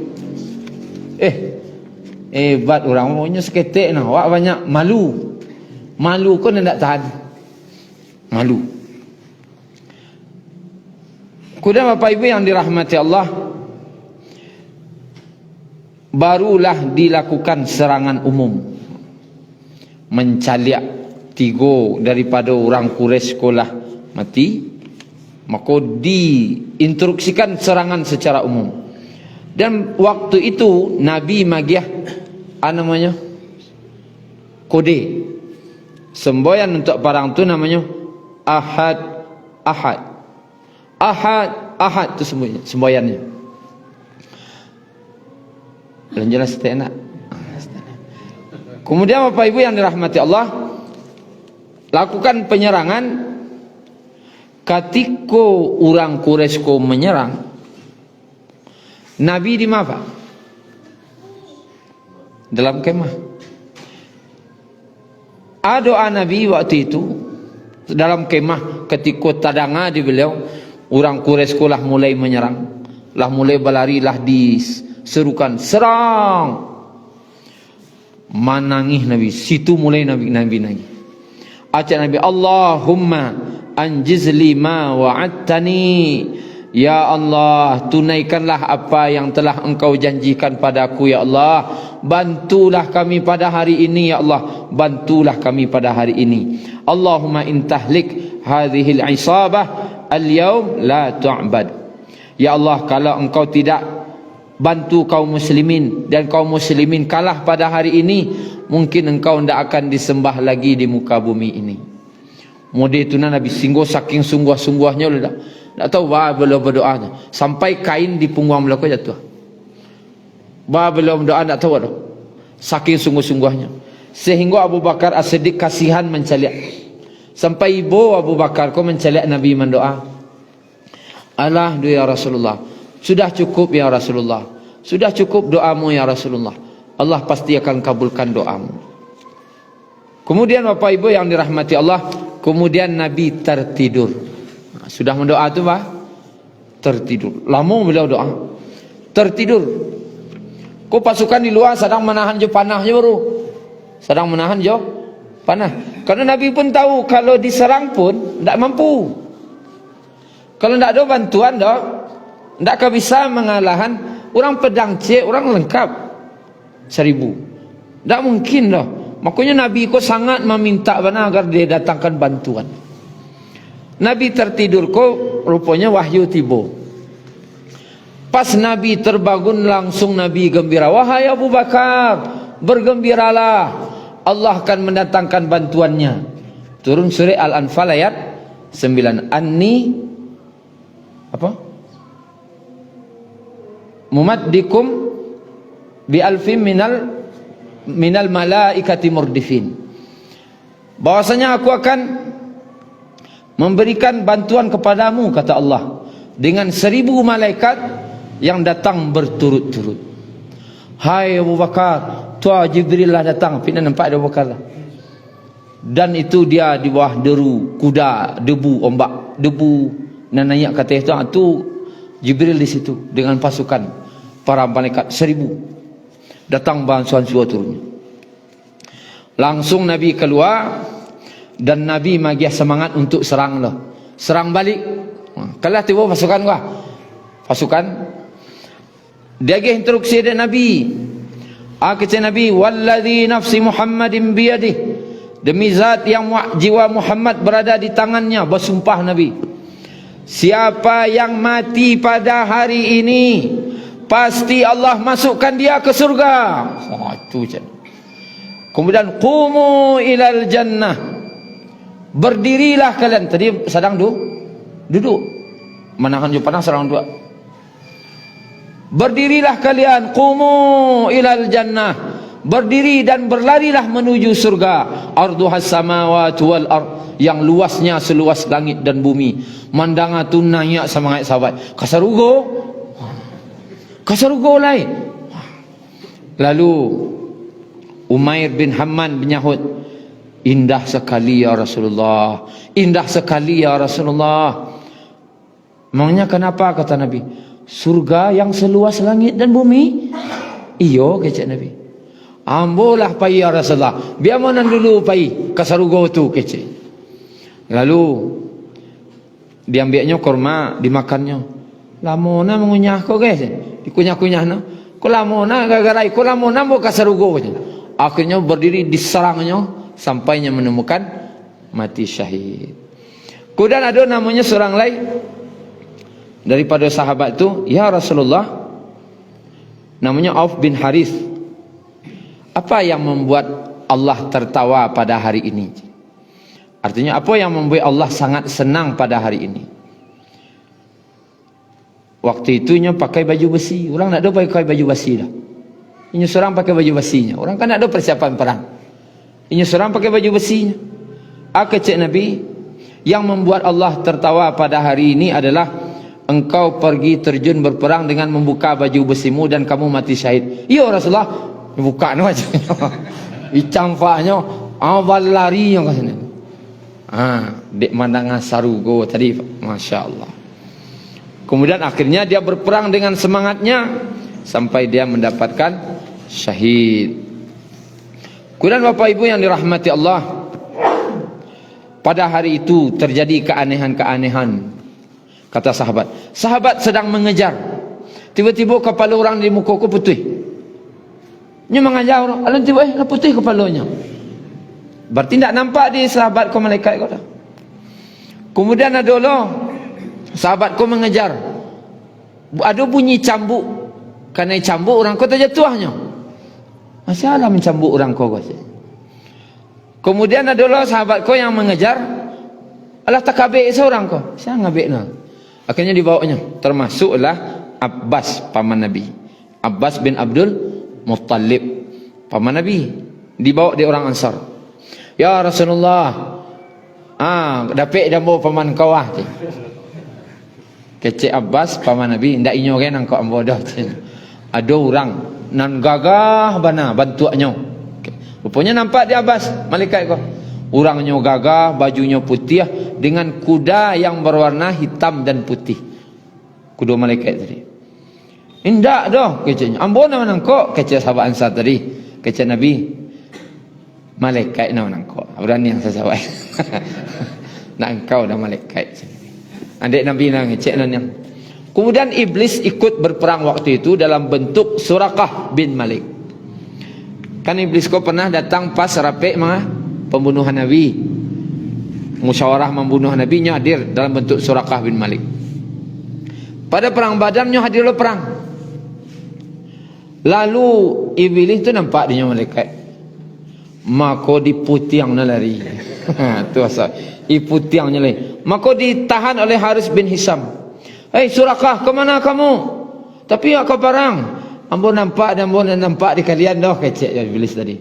Hebat orang punya seketik nah, awak banyak malu. Malu kau tidak tahan. Malu. Kemudian Bapak Ibu yang dirahmati Allah, barulah dilakukan serangan umum. Mencaliak 3 daripada orang Quraisy sekolah mati, maka diinstruksikan serangan secara umum. Dan waktu itu Nabi magiah kode semboyan untuk perang tu namanya Ahad. Ahad tu semboyannya. Belum jelas tak nak. Kemudian Bapak Ibu yang dirahmati Allah, lakukan penyerangan. Ketika orang Quraisy menyerang, Nabi di mana? Dalam kemah. Doa Nabi waktu itu dalam kemah ketika tadanga di beliau, orang Quraisy lah mulai menyerang, lah mulai berlari, lah diserukan serang. Menangis Nabi, situ mulai Nabi nangis. Acak Nabi, Allahumma anjizli ma wa'adtani. Ya Allah, tunaikanlah apa yang telah engkau janjikan padaku ya Allah. Bantulah kami pada hari ini ya Allah. Bantulah kami pada hari ini. Allahumma intahlik hadhil isabah al-yawm la tu'bad. Ya Allah, kalau engkau tidak bantu kaum muslimin dan kaum muslimin kalah pada hari ini, mungkin engkau tidak akan disembah lagi di muka bumi ini. Mode itu Nabi singgung saking sungguh-sungguhnya sudah. Tak tahu belum berdoa sampai kain di punggung belakang jatuh. Belum doa tak tahu dah. Saking sungguh-sungguhnya. Sehingga Abu Bakar As-Siddiq kasihan mencaliak. Sampai ibu Abu Bakar kau mencaliak Nabi mendoa. Allah ya Rasulullah. Sudah cukup ya Rasulullah. Sudah cukup doamu ya Rasulullah. Allah pasti akan kabulkan doamu. Kemudian Bapak Ibu yang dirahmati Allah, kemudian Nabi tertidur. Sudah mendoa tu tertidur. Lama beliau doa. Tertidur. Kau pasukan di luar sedang menahan je panahnya baru. Sedang menahan je panah. Karena Nabi pun tahu kalau diserang pun tidak mampu. Kalau tidak ada bantuan dah, tidak akan bisa mengalahkan orang pedang cek, orang lengkap 1000. Tak mungkin dah. Makanya Nabi kau sangat meminta benar agar dia datangkan bantuan. Nabi tertidur kau, rupanya wahyu tiba. Pas Nabi terbangun langsung Nabi gembira. Wahai Abu Bakar, bergembiralah. Allah akan mendatangkan bantuannya. Turun surah Al-Anfal ayat 9. Anni mumaddikum bi alfin minal malaikati murdifin. Bahwasanya aku akan memberikan bantuan kepadamu, kata Allah, dengan 1000 malaikat yang datang berturut-turut. Hai Abu Bakar, Tuhan Jibril lah datang. Pina nampak Abu Bakar lah. Dan itu dia di bawah deru kuda, debu ombak, debu nanayak kata itu Jibril di situ dengan pasukan para malaikat 1000 datang bantuan turunnya. Langsung Nabi keluar dan Nabi magiah semangat untuk serang lah. Serang balik. Kalah tiba pasukan gua. Pasukan dia ge instruksi dari Nabi. Kata Nabi, wallazi nafsi Muhammadin biyadih. Demi zat yang jiwa Muhammad berada di tangannya, bersumpah Nabi. Siapa yang mati pada hari ini, pasti Allah masukkan dia ke surga. Itu je. Kemudian qumu ilal jannah. Berdirilah kalian. Tadi sedang duduk. Menahan je panas sedang duduk. Berdirilah kalian. Qumu ilal jannah. berdiri dan berlarilah menuju surga. Arduhas samawati wal ard, yang luasnya seluas langit dan bumi. Mandanga tu nanya sama sahabat, kasarugo lain. Lalu Umair bin Hamman menyahut, indah sekali ya Rasulullah, indah sekali ya Rasulullah. Memangnya kenapa, kata Nabi? Surga yang seluas langit dan bumi? Iyo, kecek Nabi. Ambolah pai ya Rasulullah, biar mana dulu pai kasarugo tu, kecek. Lalu diambilnya kurma, dimakannya. Lamona mengunyah kok guys, dikunyah-kunyah no. Ko lamona gara-gara ko lamona mau kasarugo. Akhirnya berdiri diserangnya sampainya menemukan mati syahid. Kemudian ada namanya seorang lain daripada sahabat tu, ya Rasulullah, namanya Auf bin Harith. Apa yang membuat Allah tertawa pada hari ini? Artinya apa yang membuat Allah sangat senang pada hari ini? Waktu itunya pakai baju besi. Orang nak ada pakai baju besi dah. Ini seorang pakai baju besinya. Orang kan nak ada persiapan perang. Ini seorang pakai baju besinya. Kecek Nabi, yang membuat Allah tertawa pada hari ini adalah engkau pergi terjun berperang dengan membuka baju besimu dan kamu mati syahid. Ya Rasulullah, buka no aja. Icamfanya, awal lari yang ke sana. Dek mandangan sarugo tadi, Masya Allah. Kemudian akhirnya dia berperang dengan semangatnya sampai dia mendapatkan syahid. Kemudian Bapak Ibu yang dirahmati Allah, pada hari itu terjadi keanehan-keanehan. Kata sahabat sedang mengejar, tiba-tiba kepala orang di muka ku putih. Dia mengajar orang, alam tiba putih kepalanya. Berarti tidak nampak di sahabat kau malaikat kau dah. Kemudian ada Allah, sahabat kau mengejar, ada bunyi cambuk. Karena cambuk orang kau terjatuhnya. Masalah mencambuk orang kau. Kemudian ada Allah, sahabat kau yang mengejar, alah tak kabik seorang kau. Saya ngabik nak. Akhirnya dibawanya, termasuklah Abbas paman Nabi, Abbas bin Abdul Muttalib paman Nabi, dibawa di orang Ansar. Ya Rasulullah, dapat dah bawa paman kau ah. Kecik Abbas paman Nabi, ndak inyo kan angkau ambo dah. Ada orang nan gagah bana bantuannya. Rupanya nampak di Abbas malaikat kau. Orangnya gagah, bajunya putih dengan kuda yang berwarna hitam dan putih. Kuda malaikat tadi. Indak dah keciknya. Ambo nama nangkok, kecik sahabat Ansar tadi. Kecik Nabi, malaikat nama nangkok. Berani yang saya sahabat. Nak engkau dah malaikat. Adik Nabi nang kecik yang. Kemudian iblis ikut berperang waktu itu dalam bentuk Suraqah bin Malik. Kan iblis kau pernah datang pas rapik pembunuhan Nabi, musyawarah membunuh Nabi, nya hadir dalam bentuk Suraqah bin Malik. Pada perang Badarnya hadirlah perang. Lalu iblis tu nampak dia malaikat, maka diputiangnya lari. Tu asal diputiangnya lari. Maka ditahan oleh Haris bin Hisam. Hei Suraqah, ke mana kamu? Tapi aku perang. Ambo nampak dan ambo nampak di kalian dah, kecek iblis tadi.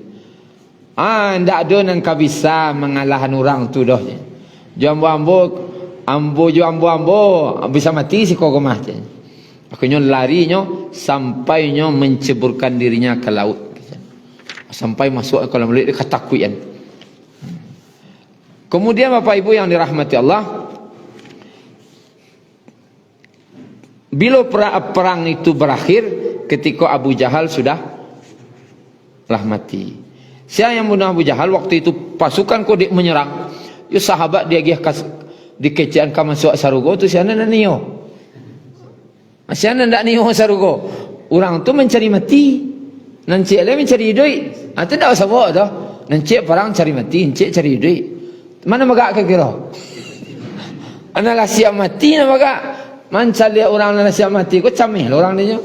Ndak ada nan ka bisa mengalahkan orang tu dah. Ambo bisa mati si kau mah. Akhirnya larinya sampainya menceburkan dirinya ke laut. Sampai masuk ke kolam laut, ketakutan. Kemudian Bapak Ibu yang dirahmati Allah, bila perang itu berakhir ketika Abu Jahal sudah mati. Siapa yang bunuh Abu Jahal waktu itu? Pasukan Qadir menyerang. Ya sahabat dia gih dikecian ka masuk sarugo tu siapa nak niyo? Siapa nak niyo sarugo? Orang tu mencari mati. Nanti dia mencari duit. Itu tak usah bawa dah. Nanti perang cari mati, nanti cari duit. Mana magak kira? Analah siap mati nak magak. Mencari orang nak siap mati, kau camih orang dia.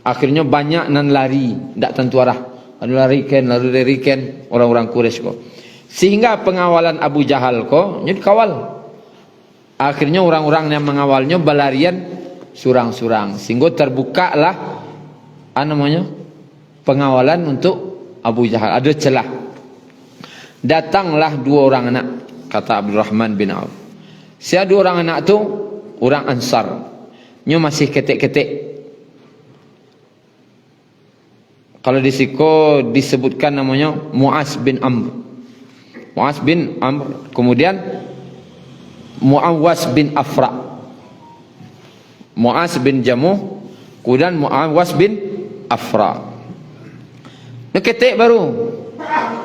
Akhirnya banyak nan lari, tak tentu arah. Ada larikan orang-orang Quraisy kok. Sehingga pengawalan Abu Jahal kok jadi kawal. Akhirnya orang-orang yang mengawalnya berlarian surang-surang. Sehingga terbukalah namanya pengawalan untuk Abu Jahal, ada celah. Datanglah dua orang anak, kata Abdurrahman bin Auf. Siapa dua orang anak tu? Orang Ansar. Nyo masih ketek-ketek. Kalau di siko disebutkan namanya Mu'az bin Amr. Mu'az bin Amr. Kemudian Mu'awwas bin Afra. Mu'az bin Jamuh. Kemudian Mu'awwas bin Afra. Dia ketek baru.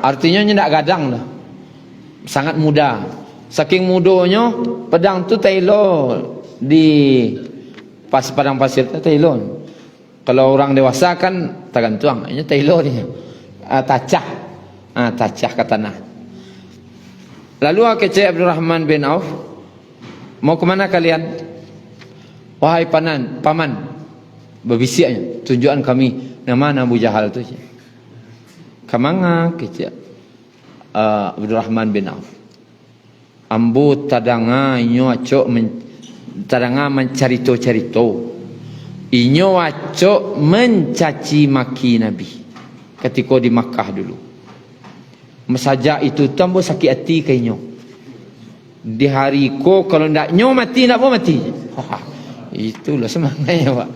Artinya dia tak gadang dah. Sangat muda. Saking mudanya, pedang tu tailor di pas padang pasir tu tailor. Kalau orang dewasa kan tergantung, ini tailor dia. Tacah. Tacah ke tanah. Lalu kecik Abdurrahman bin Auf, mau ke mana kalian? Wahai paman, berbisiknya, tujuan kami nama Abu Jahal tu. Kamanga kecik Abdurrahman bin Auf. Ambu tadanga inyo acok tadanga mencarito-carito. Inyo acok mencaci maki Nabi ketika di Makkah dulu. Saja itu tambah sakit hati ke inyo. Di hari ko kalau ndak nyo mati nak apa mati. Itulah semangatnya Pak.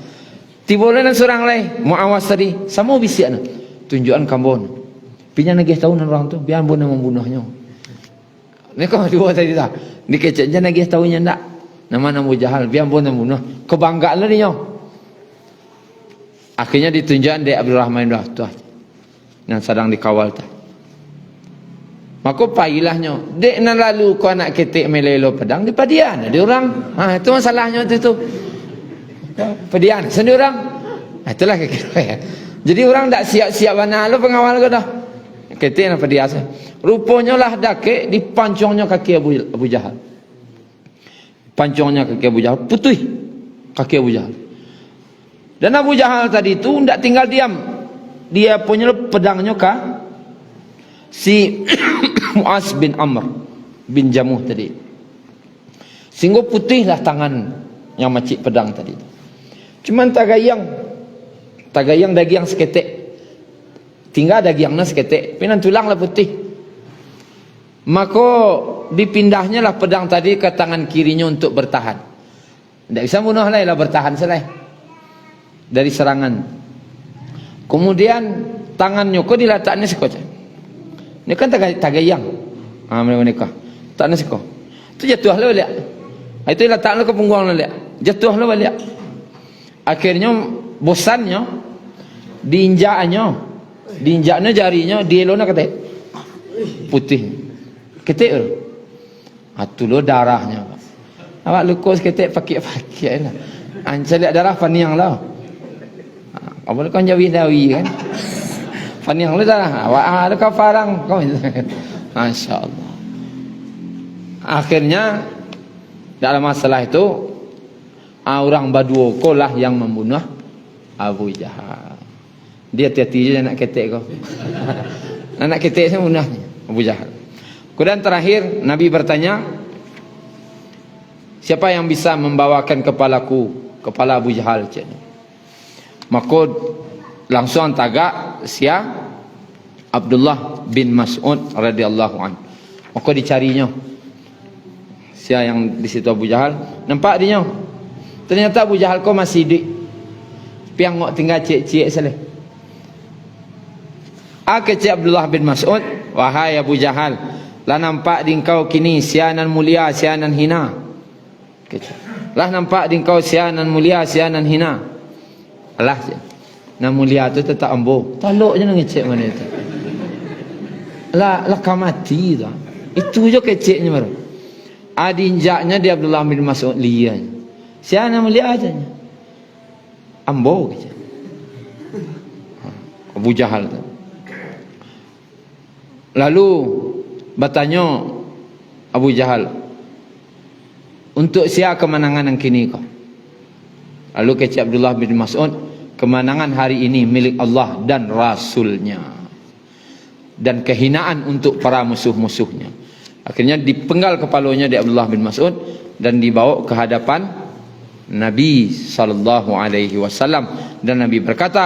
Tibolah nan seorang lain Mu'awwas tadi sama bisian tunjukan kambon. Pinya nagih tahu nan orang tu biar bona membunuhnya. Ni kau dua tadi dah. Ni keceknya nagih tahunya ndak. Nama Abu Jahal biar bona membunuh. Kebanggaan lah dia. Akhirnya ditunjukkan dari Abdurrahman bin Auf yang sedang dikawal tu. Maka pailahnya. Dek nan lalu kau nak ketik melelo pedang di padian. Ada orang. Itu masalahnya tu. Padian sendiri orang. Itulah kira-kira. Jadi orang tak siap-siap mana lu pengawal kau dah. Ketik nak padian. Rupanya lah dakik dipancongnya kaki Abu Jahal. Pancongnya kaki Abu Jahal. Putih kaki Abu Jahal. Dan Abu Jahal tadi tu tidak tinggal diam. Dia punya pedangnya kah? Si Mu'az bin Amr bin Jamuh tadi. Sehingga putihlah tangan yang macik pedang tadi. Cuman tagayang daging seketek. Tinggal dagingnya seketek. Pinan tulanglah putih. Maka dipindahnya lah pedang tadi ke tangan kirinya untuk bertahan. Tidak bisa bunuh lah bertahan selai dari serangan. Kemudian tangannya kok diletaknya sekocak. Ini kan tagayang. Mereka taknya sekok. Itu jatuh lah balik. Itu letaknya ke punggung lah balik. Jatuh lah balik. Akhirnya bosannya diinjaknya jarinya dielona ketek putih. Ketik tu. Itu lo darahnya. Awak lukus ketik pakik-pakik lah. Ancak lihat darah paniang lah. Apa kau jawi-jawi kan? Paniang lu darah. Awak ada kau farang. Masya Allah. Akhirnya dalam masalah itu orang Baduo ko lah yang membunuh Abu Jahal. Dia hati-hati je nak ketik kau. Anak ketik saya bunuhnya Abu Jahal. Kemudian terakhir Nabi bertanya, siapa yang bisa membawakan kepala Abu Jahal? Maka langsung tagak Abdullah bin Mas'ud radhiyallahu anhu. Maka dicarinya siapa yang di situ Abu Jahal. Nampak dia. Ternyata Abu Jahal kau masih hidup. Piang ngok tinggal cik-cik seleh. Kecik Abdullah bin Mas'ud, wahai Abu Jahal, lah nampak di engkau kini sianan mulia, sianan hina. Lah nampak di engkau sianan mulia, sianan hina. Alah je. Nan mulia tu tetap ambo. Taluk je nak ngecek mana itu. Lah kamati tu. Itu je keceknya baru. Adinjaknya di Abdullah bin Mas'ud lian. Sianan mulia aja. Ambo je. Abu Jahal tu. Lalu bertanya Abu Jahal, untuk siapa kemenangan yang kini kau? Lalu kecik Abdullah bin Mas'ud, kemenangan hari ini milik Allah dan Rasulnya, dan kehinaan untuk para musuh-musuhnya. Akhirnya dipenggal kepalanya di Abdullah bin Mas'ud dan dibawa ke hadapan Nabi SAW. Dan Nabi berkata,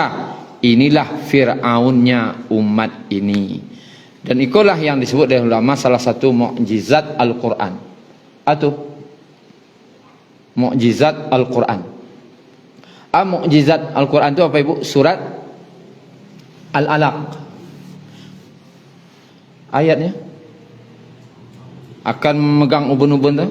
inilah Fir'aunnya umat ini. Dan itulah yang disebut oleh ulama salah satu mukjizat Al-Quran. Atau mukjizat Al-Quran. Mukjizat Al-Quran itu apa ibu? Surat Al-Alaq. Ayatnya akan memegang ubun-ubun tu.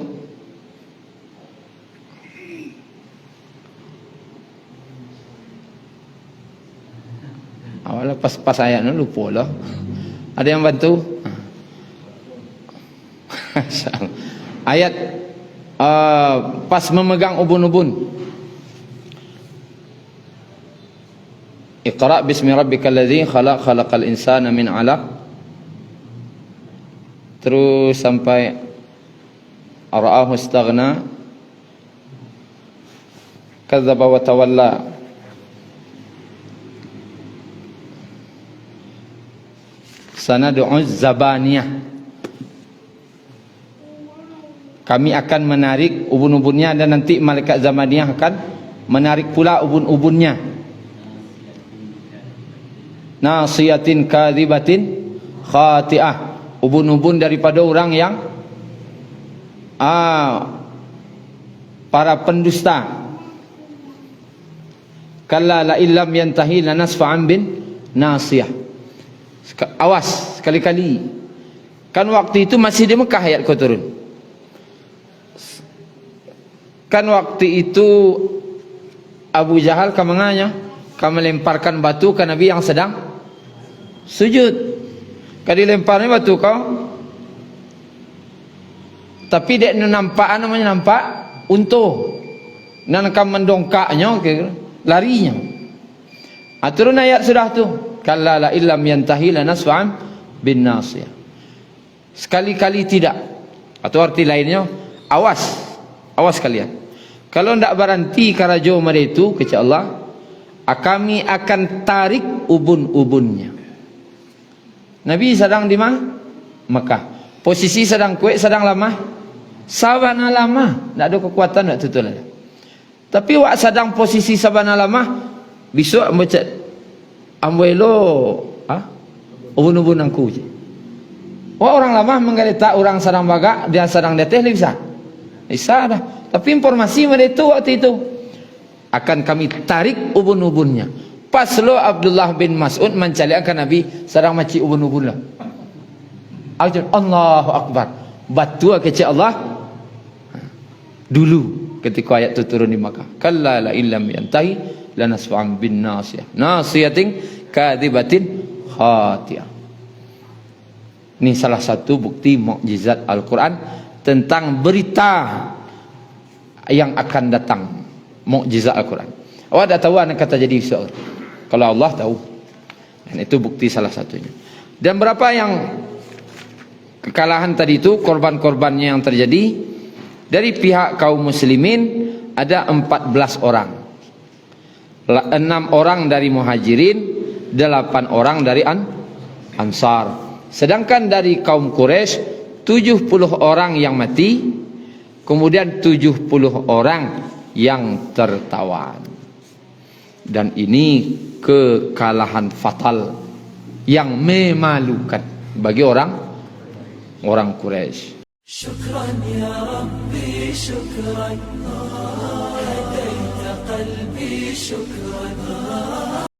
Awalnya pas ayatnya lupa lah. Ada yang bantu? Ayat pas memegang ubun-ubun. Iqra' bismi rabbikal ladzi khalaq, khalaqal insana min 'alaq. Terus sampai ara'ahu istaghna, kadzdzaba wa tawalla. Sanad'u zabaniyah. Kami akan menarik ubun-ubunnya dan nanti malaikat zabaniyah akan menarik pula ubun-ubunnya. Nasiyatin kadzibatin khati'ah. Ubun-ubun daripada orang yang para pendusta. Kalla la illam yantahi lanasfa'an bin nasiyah. Awas sekali-kali. Kan waktu itu masih di Mekah ayat kau turun. Kan waktu itu Abu Jahal kamanganya melemparkan batu ke Nabi yang sedang sujud. Kali lemparnya batu kau, tapi dia nampak nampak untuh, dan akan mendongkaknya, larinya. Turun ayat sudah tu. Kalla la illam yantahi lanasfa'an bin nasiyah. Sekali-kali tidak. Atau arti lainnya, awas kalian. Kalau tidak berhenti karajo mereka itu, kata Allah, kami akan tarik ubun-ubunnya. Nabi sedang di mana? Mekah. Posisi sedang kuat, sedang lama. Sabana lama. Tak ada kekuatan nak tutul. Tapi wak sedang posisi sabana lama, besok baca amwelo, ubun-ubun angku je. Wak orang lama menggaletak orang sedang bagak, dia sedang deteh bisa. Bisa dah. Tapi informasi mereka itu waktu itu akan kami tarik ubun-ubunnya. Pas lo Abdullah bin Mas'ud mencaliakan Nabi sedang maci ubun-ubun lah. Allahu Akbar. Batu kecil Allah dulu ketika ayat itu turun di Makkah. Kalla la illam yantahi lanasfa'an bin nasiyah. Nasiyatin kadzibatin khati'ah. Ini salah satu bukti mukjizat Al-Quran tentang berita yang akan datang. Mukjizat Al-Quran. Awak tak tahu apa kata jadi seorang. Kalau Allah tahu. Dan itu bukti salah satunya. Dan berapa yang kekalahan tadi itu, korban-korbannya yang terjadi dari pihak kaum muslimin ada 14 orang. 6 orang dari muhajirin, 8 orang dari ansar. Sedangkan dari kaum Quraisy 70 orang yang mati, kemudian 70 orang yang tertawan. Dan ini kekalahan fatal yang memalukan bagi orang Quraisy. Syukran ya Rabbi, syukran hadaita qalbi, syukran.